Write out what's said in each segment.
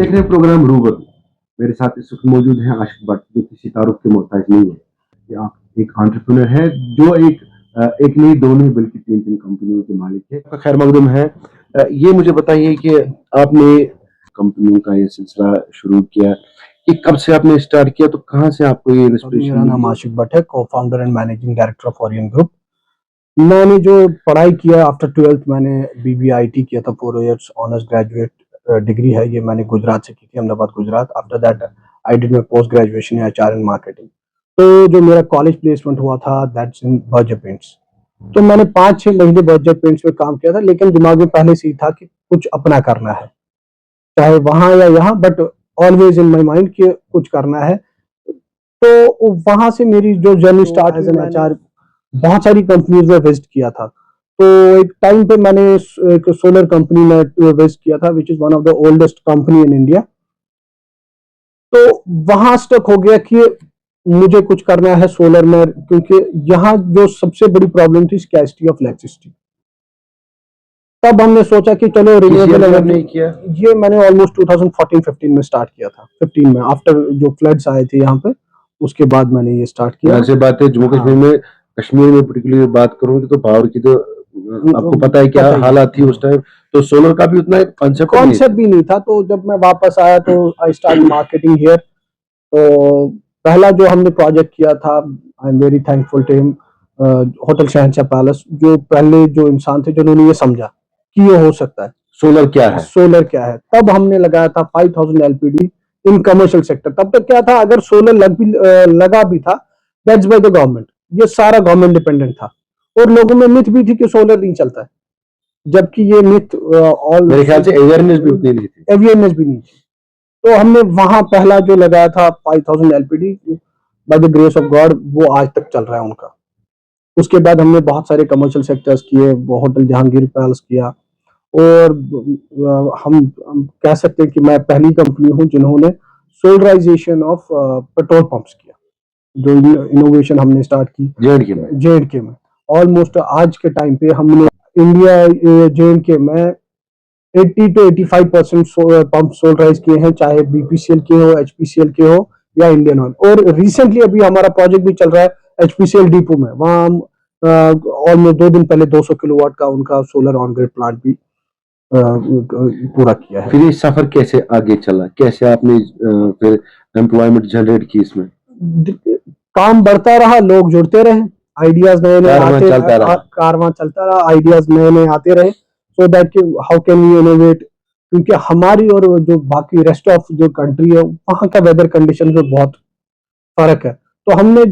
देख रहे हैं प्रोग्राम रूबर। मेरे साथ इस वक्त मौजूद है आशिक भट्ट, जो किसी तारुफ के मोहताज नहीं है। ये आप एक एंटरप्रेन्योर है जो एक नहीं दो नहीं बल्कि तीन तीन कंपनियों के मालिक है। आपका खैर मकदम है। ये मुझे बताइए कि आपने कंपनियों का ये सिलसिला शुरू किया कि कब से आपने स्टार्ट किया, तो कहाँ से आपको ये इंस्पिरेशन? मेरा नाम आशिक भट्ट है, को founder and managing director of Orion group. मैंने जो पढ़ाई किया आफ्टर 12th, मैंने BBIT किया था, 4 इयर्स ऑनर्स ग्रेजुएट डिग्री है। ये मैंने गुजरात से की थी, Ahmedabad Gujarat. After that I did my post graduation in HR and marketing. तो जो मेरा कॉलेज प्लेसमेंट हुआ था दैट्स इन बर्जर पेंट्स। तो मैंने 5-6 महीने बर्जर पेंट्स में काम किया था, लेकिन दिमाग में पहले से ही था कि कुछ अपना करना है, चाहे वहां या यहाँ, but always in my mind कि कुछ करना है। तो वहां से मेरी जो journey start as an HR, बहुत सारी कंपनीज में विजिट किया था। तो एक टाइम पे मैंने एक सोलर कंपनी में विजिट किया था, which is one of the oldest company in India. तो वहां स्टक हो गया कि मुझे कुछ करना है सोलर में, क्योंकि यहाँ जो सबसे बड़ी प्रॉब्लम थी स्कैर्सिटी ऑफ इलेक्ट्रिसिटी। तब हमने सोचा कि चलो रिन्यूएबल एनर्जी किया। ये मैंने ऑलमोस्ट 2014-15 में स्टार्ट किया था, 15 में, आफ्टर जो फ्लड्स आए थे यहाँ पे, उसके बाद मैंने ये स्टार्ट किया। ऐसे बात है जम्मू कश्मीर में, कश्मीर में पर्टिकुलरली बात करूँ तो पावर की तो आपको पता है क्या हालात थी उस टाइम। तो सोलर का भी उतना कॉन्सेप्ट भी नहीं था। तो जब मैं वापस आया तो आई स्टार्ट मार्केटिंग हियर। तो पहला जो हमने प्रोजेक्ट किया था, I am very thankful to him, hotel Shahanshah Palace, जो पहले जो इंसान थे जिन्होंने ये समझा कि ये हो सकता है, सोलर क्या है, सोलर क्या है। तब हमने लगाया था 5000 LPD इन कमर्शियल सेक्टर। तब तक क्या था, अगर सोलर लगा भी था दैट्स बाय द गवर्नमेंट, ये सारा गवर्नमेंट डिपेंडेंट था। और लोगों में मिथ भी थी कि सोलर नहीं चलता है, जबकि ये मिथ मेरे ख्याल से अवेयरनेस भी उतनी नहीं थी। तो हमने वहां पहला जो लगाया था 5000 LPD, by the grace of God वो आज तक चल रहा है उनका। उसके बाद हमने बहुत सारे कमर्शियल सेक्टर्स किए, होटल जहांगीर पैलेस किया। और हम कह सकते हैं कि मैं पहली कंपनी हूं जिन्होंने सोलराइजेशन ऑफ पेट्रोल पंप्स किया। जो इनोवेशन हमने स्टार्ट की JNK में, ऑलमोस्ट आज के टाइम पे हमने इंडिया JNK में 80 to 85% पंप सोलराइज किए हैं, चाहे BPCL के हो, HPCL के हो या इंडियन ऑयल। और रिसेंटली अभी हमारा प्रोजेक्ट भी चल रहा है HPCL डिपो में। वहां हम ऑलमोस्ट 2 दिन पहले 200 किलोवाट का उनका सोलर ऑन ग्रिड प्लांट भी पूरा किया है। फिर ये सफर कैसे आगे चला, कैसे आपने फिर एम्प्लॉयमेंट जनरेट की इसमें? काम बढ़ता रहा, लोग जुड़ते रहे, आइडियाज नए नए आते, कारवां चलता रहा, आइडियाज नए नए आते रहे। So that how can we innovate, क्योंकि हमारी और जो बाकी रेस्ट ऑफ जो कंट्री है वहाँ का वेदर कंडीशन में बहुत फर्क है। तो हमने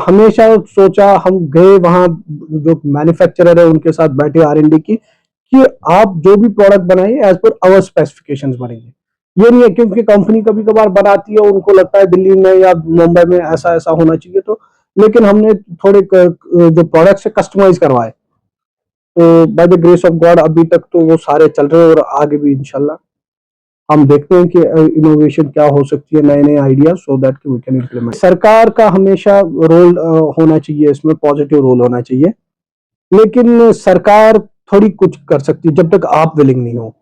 हमेशा सोचा, हम गए वहाँ, जो मैन्युफैक्चरर है उनके साथ बैठे R&D की, कि आप जो भी प्रोडक्ट बनाइए एज पर आवर स्पेसिफिकेशंस बनेंगे। ये नहीं है क्योंकि कंपनी कभी कभार बनाती है, उनको लगता है दिल्ली में या मुंबई में ऐसा ऐसा होना चाहिए। तो लेकिन हमने थोड़े जो प्रोडक्ट्स है कस्टमाइज करवाए। तो by the grace of God अभी तक तो वो सारे चल रहे हैं, और आगे भी इंशाल्लाह हम देखते हैं कि इनोवेशन क्या हो सकती है, नए नए idea, so that we can implement. सरकार का हमेशा रोल होना चाहिए, इसमें पॉजिटिव रोल होना चाहिए। लेकिन सरकार थोड़ी कुछ कर सकती है जब तक आप विलिंग नहीं हो।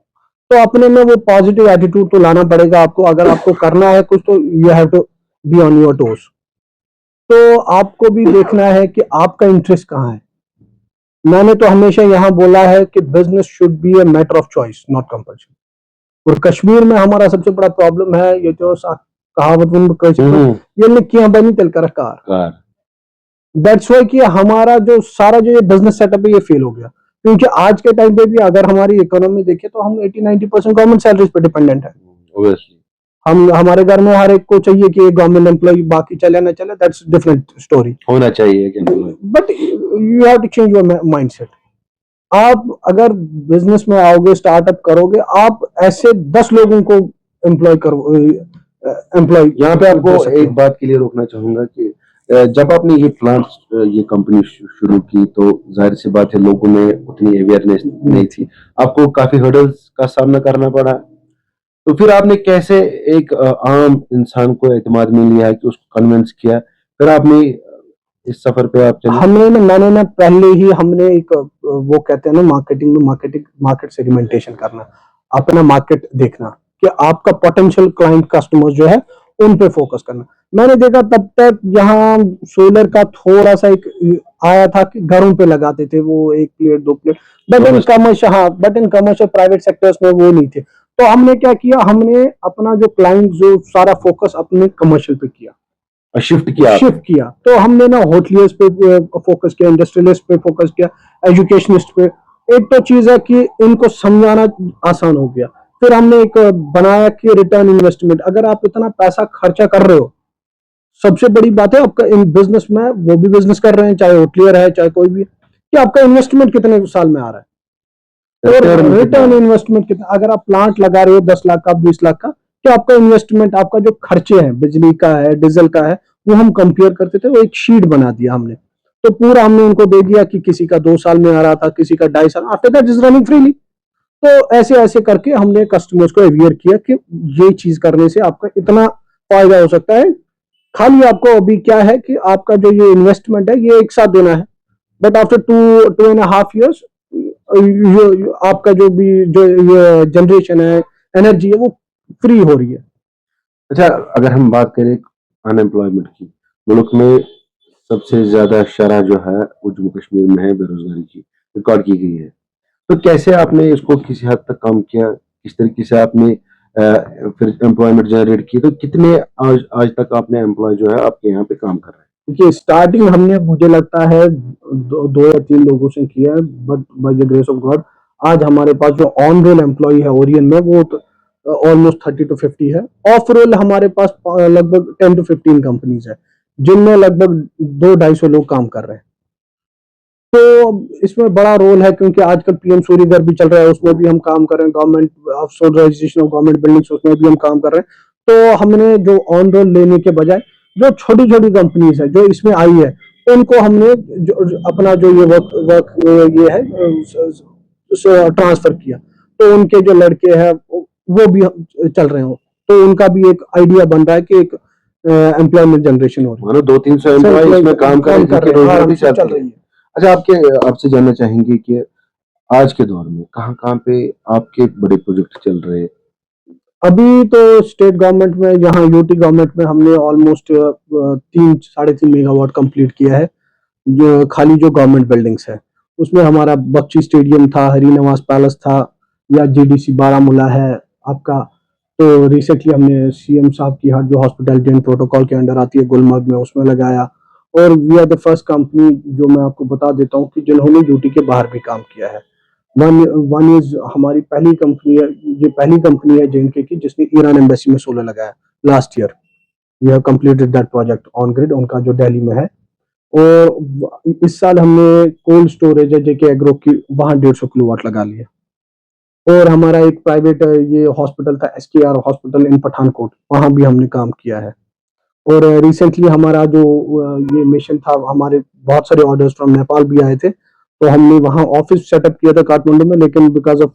तो अपने में वो पॉजिटिव एटीट्यूड तो लाना पड़ेगा आपको। अगर आपको करना है कुछ तो you have to be on your toes. तो आपको भी देखना है कि आपका इंटरेस्ट कहाँ है। मैंने तो हमेशा यहाँ बोला है कि business should be a matter of choice, not compulsion. और कश्मीर में हमारा सबसे बड़ा प्रॉब्लम है ये जो कहावत ये लिखियां बनी तिलकर कार। दैट्स व्हाई कि हमारा जो सारा जो ये बिजनेस सेटअप है ये फेल हो गया। क्योंकि आज के टाइम पे भी अगर हमारी इकोनॉमी देखे तो हम 80-90% गवर्नमेंट सैलरीज पे डिपेंडेंट है। हम हमारे घर में हर एक को चाहिए कि एक गवर्नमेंट एम्प्लॉय, बाकी चले ना चले दैट्स डिफरेंट स्टोरी, होना चाहिए। But you have to change your mindset. आप अगर बिजनेस में आओगे, स्टार्टअप करोगे, आप ऐसे 10 लोगों को एम्प्लॉय करो। यहाँ पे आपको एक बात के लिए रोकना चाहूंगा कि जब आपने ये प्लांट, ये कंपनी शुरू की, तो जाहिर सी बात है लोगों में उतनी अवेयरनेस नहीं थी, आपको काफी हर्डल्स का सामना करना पड़ा। तो फिर आपने कैसे एक आम इंसान को एतमाद में लिया कि उसको कन्विंस किया, फिर आपने इस सफर पे आप चले? मैंने पहले ही हमने एक वो कहते हैं ना मार्केटिंग में मार्केट सेगमेंटेशन करना, अपना मार्केट देखना कि आपका पोटेंशियल क्लाइंट कस्टमर जो है उन पे फोकस करना। मैंने देखा तब तक यहाँ सोलर का थोड़ा सा एक आया था कि घरों पे लगाते थे वो 1 plate 2 plate, but in commercial private sectors में वो नहीं थे। तो हमने क्या किया, हमने अपना जो क्लाइंट जो सारा फोकस अपने कमर्शियल पे किया, शिफ्ट किया। तो हमने ना होटलियर्स पे फोकस किया, इंडस्ट्रियलिस्ट पे फोकस किया, एजुकेशनिस्ट पे। एक तो चीज है कि इनको समझाना आसान हो गया। फिर हमने एक बनाया कि रिटर्न इन्वेस्टमेंट, अगर आप इतना पैसा खर्चा कर रहे हो, सबसे बड़ी बात है आपका इन बिजनेस में, वो भी बिजनेस कर रहे हैं चाहे होटलियर है चाहे कोई भी, कि आपका इन्वेस्टमेंट कितने साल में आ रहा है और रिटर्न इन्वेस्टमेंट कितना। अगर आप प्लांट लगा रहे हो 10 लाख का 20 लाख का, तो आपका इन्वेस्टमेंट, आपका जो खर्चे हैं बिजली का है डीजल का है, वो हम कंपेयर करते थे, वो एक शीट बना दिया हमने। तो पूरा हमने उनको दे दिया कि किसी का 2 साल में आ रहा था, किसी का 2.5 साल, after that is running freely. तो ऐसे ऐसे करके हमने कस्टमर्स को अवेयर किया कि ये चीज करने से आपका इतना फायदा हो सकता है। खाली आपको अभी क्या है कि आपका जो ये इन्वेस्टमेंट है ये एक साथ देना है, बट आफ्टर 2.5 years आपका जो भी जो जनरेशन है, एनर्जी है, वो फ्री हो रही है। अच्छा, अगर हम बात करें अनएम्प्लॉयमेंट की, मुल्क में सबसे ज्यादा शरह जो है वो जम्मू कश्मीर में है, बेरोजगारी की रिकॉर्ड की गई है। तो कैसे आपने इसको किसी हद तक कम किया, किस तरीके से आपने फिर एम्प्लॉयमेंट जनरेट की, तो कितने आज तक आपने एम्प्लॉय जो है आपके यहाँ पे काम कर रहे हैं? देखिए, स्टार्टिंग हमने मुझे लगता है 2 या 3 लोगों से किया है, but by the grace of God आज हमारे पास जो ऑन रोल एम्प्लॉय है ओरियन में वो ऑलमोस्ट 30 to 50 है। ऑफ रोल हमारे पास लगभग 10 to 15 कंपनीज है, जिनमें लगभग 200-250 लोग काम कर रहे हैं। तो इसमें बड़ा रोल है, क्योंकि आजकल पीएम सूर्य घर भी चल रहा है, उसमें भी हम काम कर रहे हैं, government solarization of government buildings, उसमें भी हम काम कर रहे हैं। तो हमने जो ऑन रोल लेने के बजाय जो छोटी छोटी कंपनीज है जो इसमें आई है, उनको हमने अपना जो ये वर्क ये है ट्रांसफर किया। तो उनके जो लड़के हैं वो भी चल रहे हो, तो उनका भी एक आइडिया बन रहा है कि एक एम्प्लॉयमेंट जनरेशन हो रही है। मानो 200-300 एम्प्लॉय इसमें काम कर रहे हैं, चल रही है। अच्छा, आपसे जानना चाहेंगे कि आज के दौर में कहाँ पे आपके बड़े प्रोजेक्ट चल रहे हैं? अभी तो स्टेट गवर्नमेंट में, यहाँ यूटी गवर्नमेंट में हमने ऑलमोस्ट 3-3.5 मेगावाट कंप्लीट किया है। जो खाली जो गवर्नमेंट बिल्डिंग्स है उसमें हमारा बख्शी स्टेडियम था, हरी नवाज पैलेस था, या जीडीसी बारामूला है आपका। तो रिसेंटली हमने सीएम साहब की जो हॉस्पिटैलिटी एंड प्रोटोकॉल के अंडर आती है गुलमर्ग में, उसमें लगाया। और we are the first company, जो मैं आपको बता देता हूँ, कि जिन्होंने यूटी के बाहर भी काम किया है। वन इज हमारी पहली कंपनी है, ये पहली कंपनी है जिनके की जिसने ईरान एम्बेसी में सोलर लगाया last year. We have completed that project on grid, उनका जो दिल्ली में है। और इस साल हमने कोल्ड स्टोरेज है जेके एग्रो की, वहां 150 किलोवाट लगा लिया। और हमारा एक प्राइवेट ये हॉस्पिटल था, एसकेआर हॉस्पिटल इन पठानकोट, वहां भी हमने काम किया है। और रिसेंटली हमारा जो ये मिशन था, हमारे बहुत सारे ऑर्डर्स फ्रॉम नेपाल भी आए थे, तो हमने वहाँ ऑफिस सेटअप किया था काठमांडू में, लेकिन बिकॉज ऑफ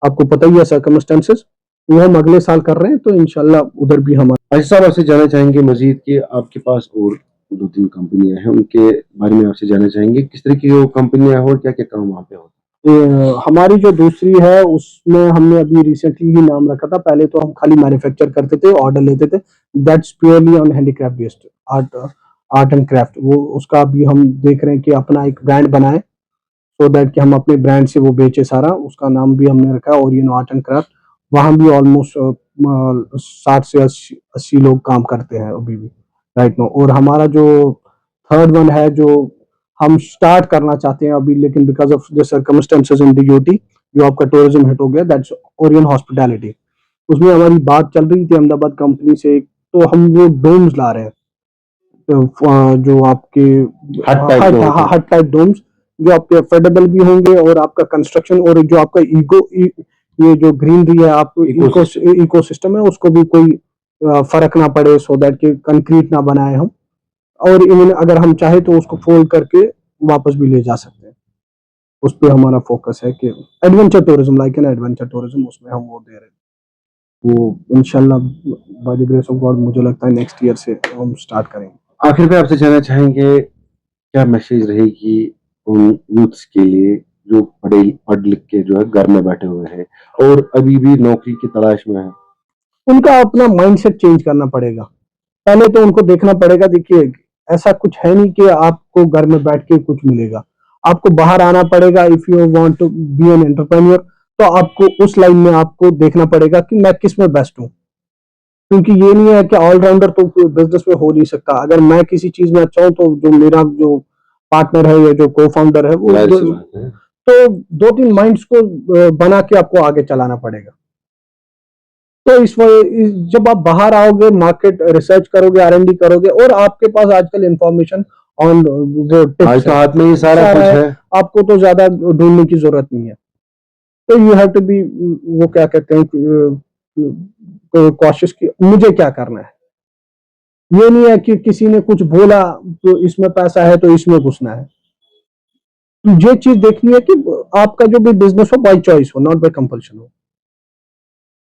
आपको पता ही है सर्कमस्टेंसेस, वो हम अगले साल कर रहे हैं। तो इंशाल्लाह उधर भी हम। अच्छा साहब, आपसे जानना चाहेंगे मजीद कि आपके पास और 2-3 कंपनियां हैं, उनके बारे में आपसे जानना चाहेंगे किस तरह की वो कंपनियां हैं और क्या क्या काम वहाँ पे होता है? हमारी जो दूसरी है उसमें हमने अभी रिसेंटली ही नाम रखा था। पहले तो हम खाली मैन्युफैक्चर करते थे, ऑर्डर लेते थे, that's purely on handicraft based, art and craft. वो उसका अभी हम देख रहे हैं कि अपना एक ब्रांड बनाए, सो दैट कि हम अपने ब्रांड से वो बेचे सारा। उसका नाम भी हमने रखा है ओरियन आर्ट एंड क्राफ्ट। वहाँ भी ऑलमोस्ट 60 से 80 लोग काम करते हैं अभी भी राइट नाउ। और हमारा जो थर्ड वन है, जो हम स्टार्ट करना चाहते हैं अभी, लेकिन because of the circumstances in the UT, जो आपका टूरिज्म हिट हो गया, दैट्स ओरियन हॉस्पिटैलिटी। उसमें हमारी बात चल रही थी अहमदाबाद कंपनी से, तो हम वो डोम्स ला रहे हैं, तो जो आपके हट टाइप डोम्स, जो आपके अफोर्डेबल भी होंगे, और आपका कंस्ट्रक्शन और जो आपका ये जो ग्रीनरी है, आप इकोसिस्टम है, उसको भी कोई फर्क ना पड़े, सो दैट कि कंक्रीट ना बनाए हम। और इवन अगर हम चाहे तो उसको फोल्ड करके वापस भी ले जा सकते हैं। उस पर हमारा फोकस है कि adventure tourism, like an adventure tourism, उसमें हम वो दे रहे हैं। वो इंशाल्लाह by the grace of God मुझे लगता है नेक्स्ट ईयर से हम स्टार्ट करेंगे। आखिर में आपसे जानना चाहेंगे क्या मैसेज रहेगी उन यूथ्स के लिए जो पढ़ लिख के जो है घर में बैठे हुए हैं और अभी भी नौकरी की तलाश में है? उनका अपना माइंडसेट चेंज करना पड़ेगा। पहले तो उनको देखना पड़ेगा, देखिए ऐसा कुछ है नहीं कि आपको घर में बैठ के कुछ मिलेगा, आपको बाहर आना पड़ेगा। If you want to be an entrepreneur, तो आपको उस लाइन में आपको देखना पड़ेगा कि मैं किस में बेस्ट हूँ, क्योंकि ये नहीं है कि ऑलराउंडर तो बिजनेस में हो नहीं सकता। अगर मैं किसी चीज में अच्छा हूँ तो जो मेरा जो पार्टनर है या जो को फाउंडर है वो जाहिर सी बात है। तो दो तीन माइंड्स को बना के आपको आगे चलाना पड़ेगा। तो जब आप बाहर आओगे, मार्केट रिसर्च करोगे, R&D करोगे, और आपके पास आजकल इंफॉर्मेशन ऑन वो आज तो हाथ में ही सारा कुछ है, आपको तो ज्यादा ढूंढने की जरूरत नहीं है। तो यू हैव टू बी, वो क्या कहते हैं, कोशिश की मुझे क्या करना है। ये नहीं है कि किसी ने कुछ बोला तो इसमें पैसा है तो इसमें घुसना है। तो ये चीज देखनी है कि आपका जो भी बिजनेस हो बाय चॉइस हो, नॉट बाय कंपल्शन हो।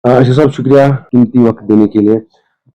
अच्छा साहब, शुक्रिया कीमती वक्त देने के लिए।